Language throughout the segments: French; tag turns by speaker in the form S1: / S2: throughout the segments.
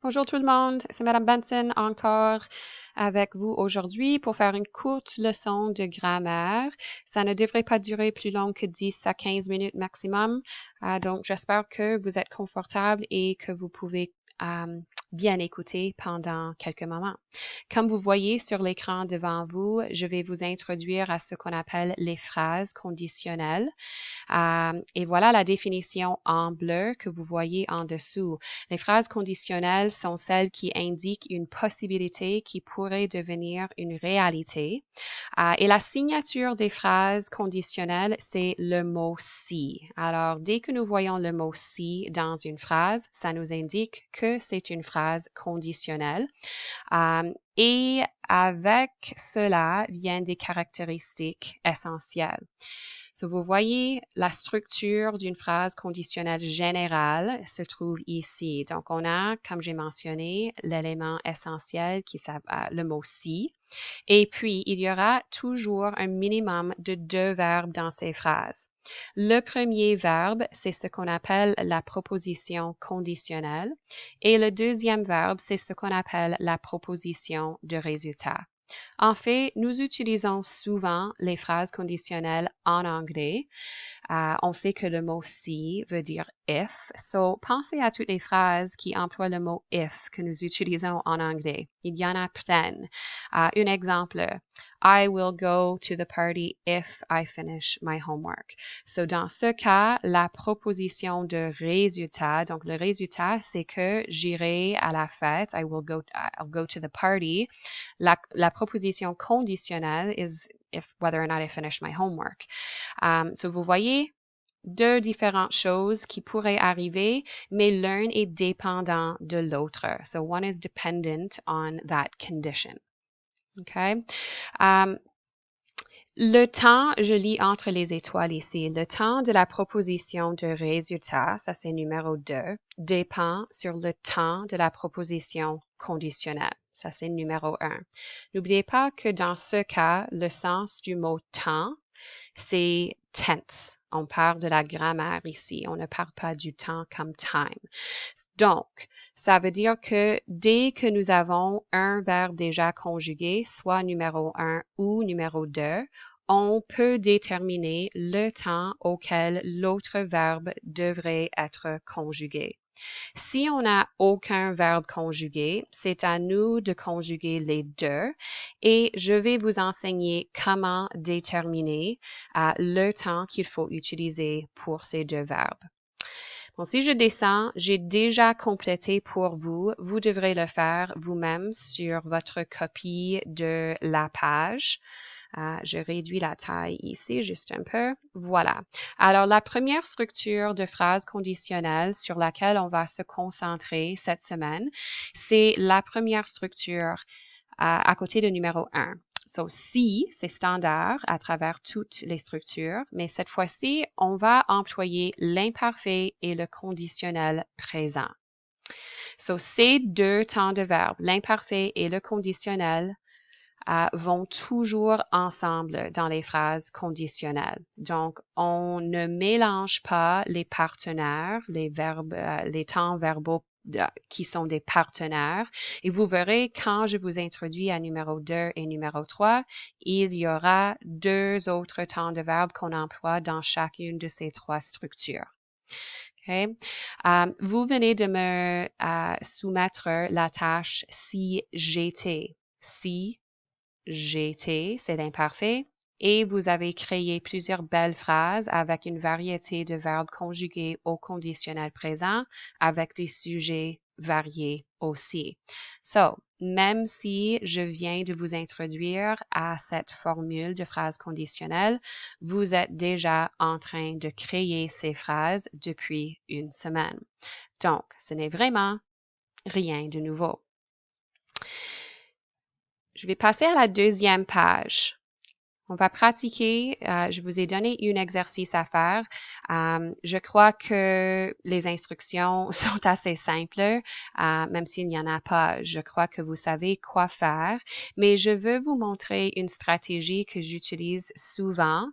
S1: Bonjour tout le monde, c'est Madame Benson encore avec vous aujourd'hui pour faire une courte leçon de grammaire. Ça ne devrait pas durer plus long que 10 à 15 minutes maximum. Donc, j'espère que vous êtes confortable et que vous pouvez bien écouter pendant quelques moments. Comme vous voyez sur l'écran devant vous, je vais vous introduire à ce qu'on appelle les phrases conditionnelles. Et voilà la définition en bleu que vous voyez en dessous. Les phrases conditionnelles sont celles qui indiquent une possibilité qui pourrait devenir une réalité. Et la signature des phrases conditionnelles, c'est le mot si. Alors, dès que nous voyons le mot si dans une phrase, ça nous indique que c'est une phrase conditionnelle. Et avec cela viennent des caractéristiques essentielles. So, vous voyez, la structure d'une phrase conditionnelle générale se trouve ici. Donc, on a, comme j'ai mentionné, l'élément essentiel qui est le mot si. Et puis, il y aura toujours un minimum de 2 verbes dans ces phrases. Le premier verbe, c'est ce qu'on appelle la proposition conditionnelle. Et le deuxième verbe, c'est ce qu'on appelle la proposition de résultat. En fait, nous utilisons souvent les phrases conditionnelles en anglais. On sait que le mot si veut dire if. So, pensez à toutes les phrases qui emploient le mot if que nous utilisons en anglais. Il y en a plein. Un exemple, I will go to the party if I finish my homework. So, dans ce cas, la proposition de résultat, donc le résultat, c'est que j'irai à la fête, I'll go to the party. La proposition conditionnelle is if whether or not I finish my homework. So, vous voyez, deux différentes choses qui pourraient arriver, mais l'un est dépendant de l'autre. So, one is dependent on that condition. Okay? Le temps, je lis entre les étoiles ici, le temps de la proposition de résultat, ça c'est numéro 2, dépend sur le temps de la proposition conditionnelle. Ça c'est numéro 1. N'oubliez pas que dans ce cas, le sens du mot temps, c'est tense. On parle de la grammaire ici. On ne parle pas du temps comme time. Donc, ça veut dire que dès que nous avons un verbe déjà conjugué, soit numéro 1 ou numéro 2, on peut déterminer le temps auquel l'autre verbe devrait être conjugué. Si on n'a aucun verbe conjugué, c'est à nous de conjuguer les deux et je vais vous enseigner comment déterminer le temps qu'il faut utiliser pour ces deux verbes. Bon, si je descends, j'ai déjà complété pour vous. Vous devrez le faire vous-même sur votre copie de la page. Je réduis la taille ici juste un peu. Voilà. Alors, la première structure de phrase conditionnelle sur laquelle on va se concentrer cette semaine, c'est la première structure à côté de numéro 1. So, si, c'est standard à travers toutes les structures, mais cette fois-ci, on va employer l'imparfait et le conditionnel présent. So, ces deux temps de verbe, l'imparfait et le conditionnel, vont toujours ensemble dans les phrases conditionnelles. Donc, on ne mélange pas les partenaires, les verbes, les temps verbaux qui sont des partenaires. Et vous verrez, quand je vous introduis à numéro 2 et numéro 3, il y aura deux autres temps de verbe qu'on emploie dans chacune de ces trois structures. Okay? Vous venez de me soumettre la tâche si j'étais. Si j'étais, c'est l'imparfait. Et vous avez créé plusieurs belles phrases avec une variété de verbes conjugués au conditionnel présent avec des sujets variés aussi. So, même si je viens de vous introduire à cette formule de phrase conditionnelle, vous êtes déjà en train de créer ces phrases depuis une semaine. Donc, ce n'est vraiment rien de nouveau. Je vais passer à la deuxième page. On va pratiquer. Je vous ai donné un exercice à faire. Je crois que les instructions sont assez simples, même s'il n'y en a pas. Je crois que vous savez quoi faire, mais je veux vous montrer une stratégie que j'utilise souvent,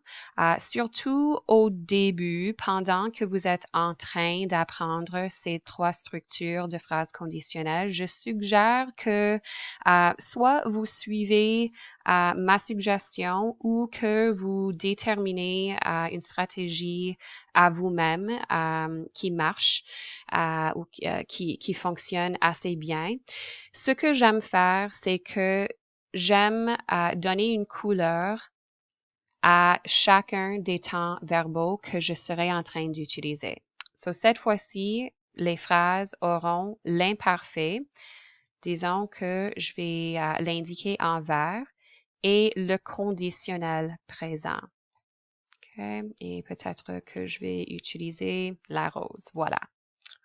S1: surtout au début, pendant que vous êtes en train d'apprendre ces 3 structures de phrases conditionnelles. Je suggère que soit vous suivez ma suggestion ou que vous déterminez une stratégie à vous-même qui marche ou qui fonctionne assez bien. Ce que j'aime faire, c'est que j'aime donner une couleur à chacun des temps verbaux que je serai en train d'utiliser. So, cette fois-ci, les phrases auront l'imparfait. Disons que je vais l'indiquer en vert et le conditionnel présent. Okay? Et peut-être que je vais utiliser la rose. Voilà.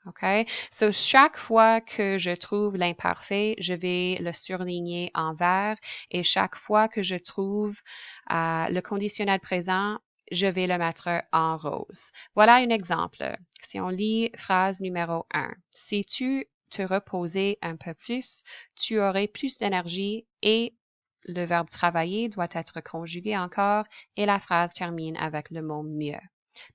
S1: OK? So, chaque fois que je trouve l'imparfait, je vais le surligner en vert et chaque fois que je trouve le conditionnel présent, je vais le mettre en rose. Voilà un exemple. Si on lit phrase numéro 1. Si tu te reposais un peu plus, tu aurais plus d'énergie et le verbe travailler doit être conjugué encore et la phrase termine avec le mot mieux.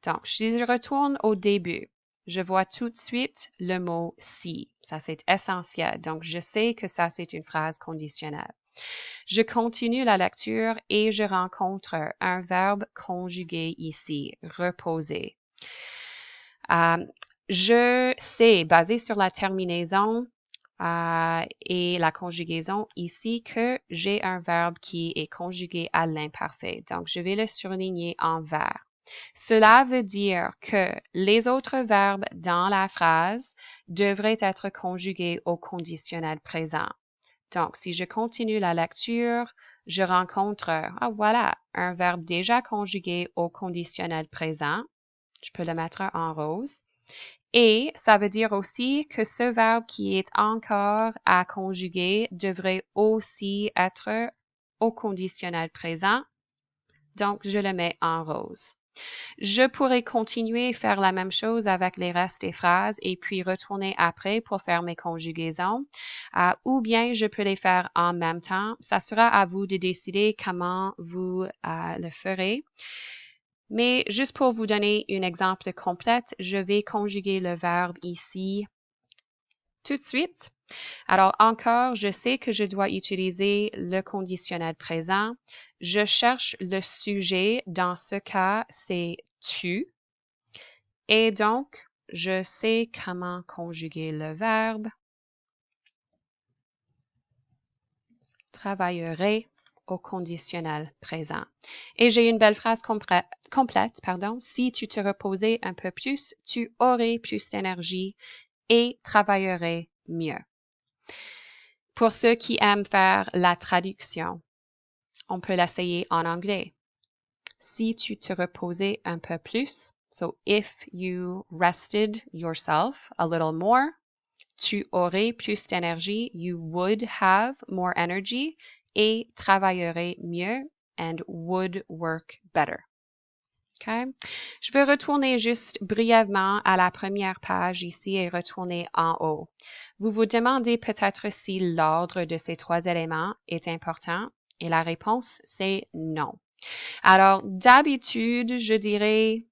S1: Donc, si je retourne au début, je vois tout de suite le mot si. Ça, c'est essentiel. Donc, je sais que ça, c'est une phrase conditionnelle. Je continue la lecture et je rencontre un verbe conjugué ici, reposer. Je sais, basé sur la terminaison et la conjugaison ici, que j'ai un verbe qui est conjugué à l'imparfait. Donc, je vais le surligner en vert. Cela veut dire que les autres verbes dans la phrase devraient être conjugués au conditionnel présent. Donc, si je continue la lecture, je rencontre, voilà, un verbe déjà conjugué au conditionnel présent. Je peux le mettre en rose. Et ça veut dire aussi que ce verbe qui est encore à conjuguer devrait aussi être au conditionnel présent. Donc, je le mets en rose. Je pourrais continuer à faire la même chose avec les restes des phrases et puis retourner après pour faire mes conjugaisons. Ou bien je peux les faire en même temps. Ça sera à vous de décider comment vous le ferez. Mais juste pour vous donner un exemple complet, je vais conjuguer le verbe ici tout de suite. Alors encore, je sais que je dois utiliser le conditionnel présent. Je cherche le sujet. Dans ce cas, c'est tu. Et donc, je sais comment conjuguer le verbe. Travaillerai au conditionnel présent. Et j'ai une belle phrase complète. Si tu te reposais un peu plus, tu aurais plus d'énergie et travaillerais mieux. Pour ceux qui aiment faire la traduction, on peut l'essayer en anglais. Si tu te reposais un peu plus, so if you rested yourself a little more, tu aurais plus d'énergie, you would have more energy, et travaillerais mieux, and would work better. Okay? Je vais retourner juste brièvement à la première page ici et retourner en haut. Vous vous demandez peut-être si l'ordre de ces 3 éléments est important et la réponse, c'est non. Alors, d'habitude, je dirais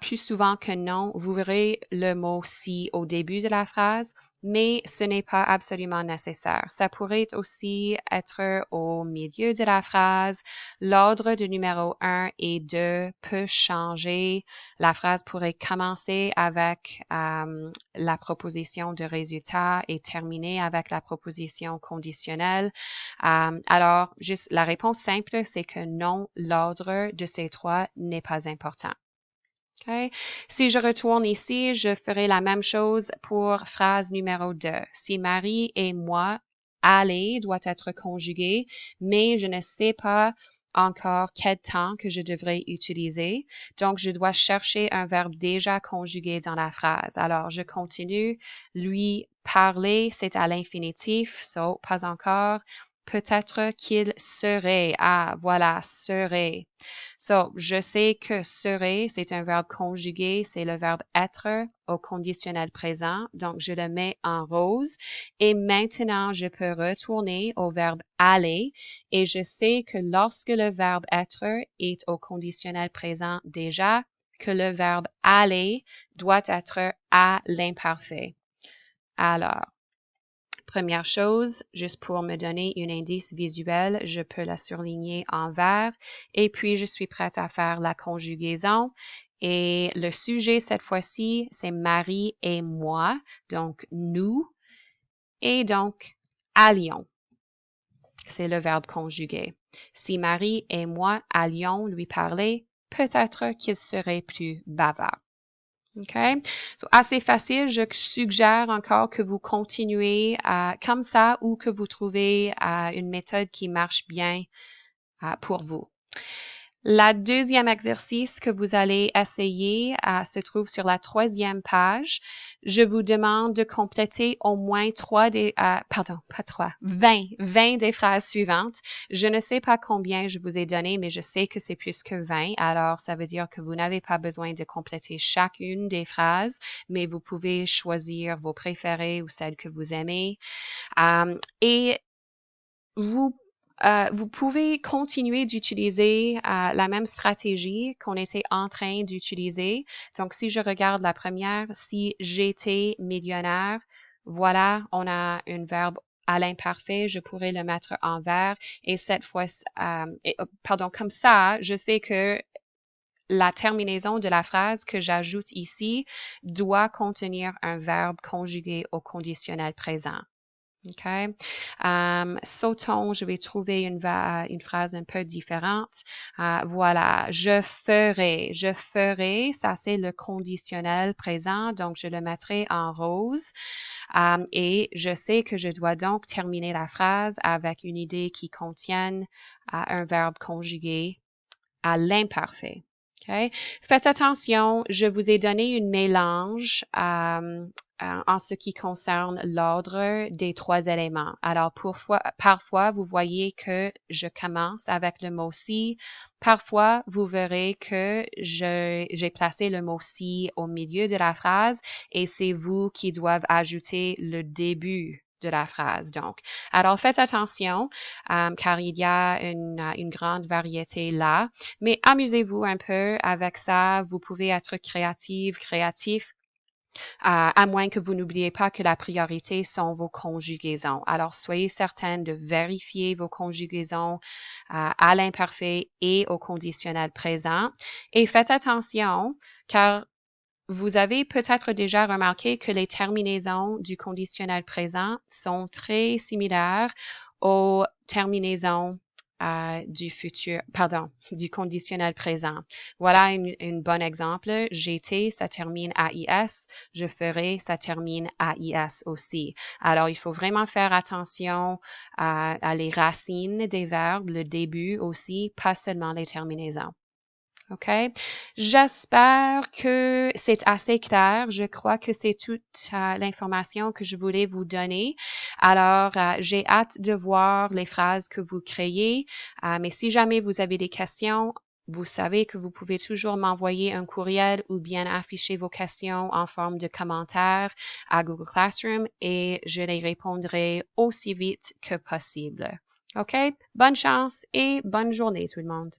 S1: plus souvent que non, vous verrez le mot si au début de la phrase, mais ce n'est pas absolument nécessaire. Ça pourrait aussi être au milieu de la phrase. L'ordre de numéro 1 et 2 peut changer. La phrase pourrait commencer avec la proposition de résultat et terminer avec la proposition conditionnelle. Alors, juste la réponse simple, c'est que non, l'ordre de ces 3 n'est pas important. Okay. Si je retourne ici, je ferai la même chose pour phrase numéro 2. Si Marie et moi, aller doit être conjugué, mais je ne sais pas encore quel temps que je devrais utiliser. Donc, je dois chercher un verbe déjà conjugué dans la phrase. Alors, je continue. Lui parler, c'est à l'infinitif, so pas encore. Peut-être qu'il serait. Ah, voilà, serait. So, je sais que serait, c'est un verbe conjugué, c'est le verbe être au conditionnel présent. Donc, je le mets en rose. Et maintenant, je peux retourner au verbe aller. Et je sais que lorsque le verbe être est au conditionnel présent déjà, que le verbe aller doit être à l'imparfait. Alors, première chose, juste pour me donner un indice visuel, je peux la surligner en vert et puis je suis prête à faire la conjugaison. Et le sujet cette fois-ci, c'est Marie et moi, donc nous, et donc allions. C'est le verbe conjugué. Si Marie et moi allions lui parler, peut-être qu'il serait plus bavard. OK? So, assez facile. Je suggère encore que vous continuez comme ça ou que vous trouvez une méthode qui marche bien pour vous. La deuxième exercice que vous allez essayer se trouve sur la 3e page. Je vous demande de compléter au moins 20 des phrases suivantes. Je ne sais pas combien je vous ai donné, mais je sais que c'est plus que 20. Alors, ça veut dire que vous n'avez pas besoin de compléter chacune des phrases, mais vous pouvez choisir vos préférées ou celles que vous aimez. Et vous pouvez continuer d'utiliser la même stratégie qu'on était en train d'utiliser. Donc, si je regarde la première, si j'étais millionnaire, voilà, on a un verbe à l'imparfait, je pourrais le mettre en vert. Et cette fois, comme ça, je sais que la terminaison de la phrase que j'ajoute ici doit contenir un verbe conjugué au conditionnel présent. OK? Sautons, je vais trouver une phrase un peu différente. Voilà, je ferai, ça c'est le conditionnel présent, donc je le mettrai en rose. Et je sais que je dois donc terminer la phrase avec une idée qui contienne un verbe conjugué à l'imparfait. Okay? Faites attention, je vous ai donné une mélange en ce qui concerne l'ordre des 3 éléments. Alors, parfois, vous voyez que je commence avec le mot si. Parfois, vous verrez que j'ai placé le mot si au milieu de la phrase et c'est vous qui doivent ajouter le début de la phrase. Donc, alors faites attention car il y a une grande variété là, mais amusez-vous un peu avec ça. Vous pouvez être créatif. À moins que vous n'oubliez pas que la priorité sont vos conjugaisons. Alors, soyez certaine de vérifier vos conjugaisons à l'imparfait et au conditionnel présent. Et faites attention, car vous avez peut-être déjà remarqué que les terminaisons du conditionnel présent sont très similaires aux terminaisons du conditionnel présent. Voilà un bon exemple. J'étais, ça termine AIS. Je ferai, ça termine AIS aussi. Alors, il faut vraiment faire attention à les racines des verbes, le début aussi, pas seulement les terminaisons. OK? J'espère que c'est assez clair. Je crois que c'est toute l'information que je voulais vous donner. Alors, j'ai hâte de voir les phrases que vous créez. Mais si jamais vous avez des questions, vous savez que vous pouvez toujours m'envoyer un courriel ou bien afficher vos questions en forme de commentaires à Google Classroom et je les répondrai aussi vite que possible. OK? Bonne chance et bonne journée tout le monde.